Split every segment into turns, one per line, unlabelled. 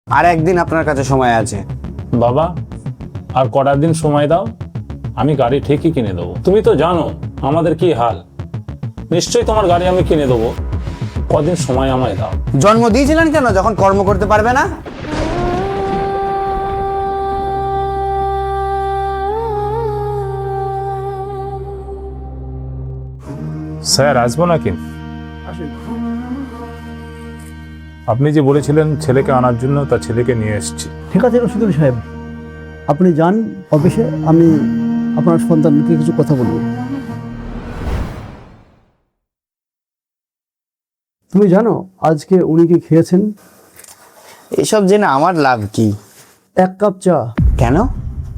আর একদিন আপনার কাছে সময় আছে।
বাবা, আর কটা দিন সময় দাও, আমি গাড়ি ঠিকই কিনে দেবো। তুমি তো জানো আমাদের কি হাল, নিশ্চয়ই তোমার গাড়ি আমি কিনে দেবো। কদিন সময় আমায় দাও।
জন্ম দিয়েছিলেন কেন যখন কর্ম করতে পারবে না?
স্যার, আসবো নাকি? আপনি যে বলেছিলেন ছেলেকে আনার জন্য, তার ছেলেকে নিয়ে এসেছি।
ঠিক আছে রশিদুল সাহেব, আপনি যান অফিসে, আমি আপনার সন্তানকে কিছু কথা বলবো। তুমি জানো আজকে উনি কি খেয়েছেন?
এসব জেনে আমার লাভ কি?
1 কাপ চা।
কেন?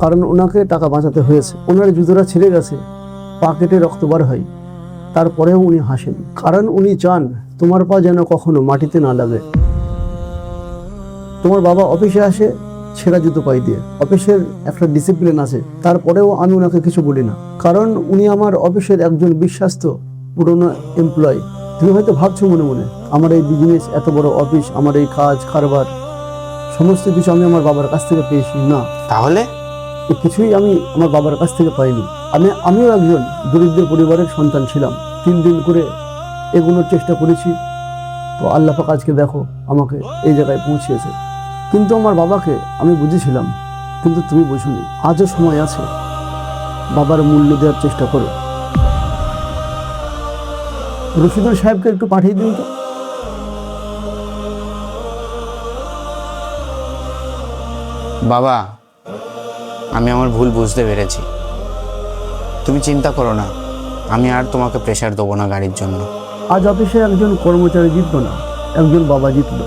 কারণ ওনাকে টাকা বাঁচাতে হয়েছে। ওনার জুতোটা ছিঁড়ে গেছে, পা কেটে রক্ত বার হয়, তারপরেও উনি হাসেন, কারণ উনি চান তোমার পা যেন কখনো মাটিতে না লাগে। তোমার বাবা অফিসে আসে ছেঁড়া জুতো পাই দিয়ে। অফিসের একটা ডিসিপ্লিন আছে, তারপরেও আমি ওনাকে কিছু বলি না, কারণ উনি আমার অফিসের একজন বিশ্বাস্ত পুরনো এমপ্লয়ি। তুমি হয়তো ভাবছো মনে মনে, আমার এই বিজনেস, এত বড় অফিস, আমার এই কাজ কারবার সমস্ত কিছু আমি আমার বাবার কাছ থেকে পেয়েছি। না,
তাহলে
এই কিছুই আমি আমার বাবার কাছ থেকে পাইনি। আমিও একজন দরিদ্র পরিবারের সন্তান ছিলাম। 3 দিন করে এগোনোর চেষ্টা করেছি, তো আল্লাহ পাক আজকে দেখো আমাকে এই জায়গায় পৌঁছিয়েছে। কিন্তু আমার বাবাকে আমি বুঝেছিলাম, কিন্তু তুমি বুঝোনি। আজও সময় আছে, বাবার মূল্য দেওয়ার চেষ্টা করো। রশিদুল সাহেবকে একটু পাঠিয়ে দিন তো।
বাবা, আমি আমার ভুল বুঝতে পেরেছি। তুমি চিন্তা করো না, আমি আর তোমাকে প্রেশার দেবো না গাড়ির জন্য।
আজ অফিসে একজন কর্মচারী জিতলো না, একজন বাবা জিতলো।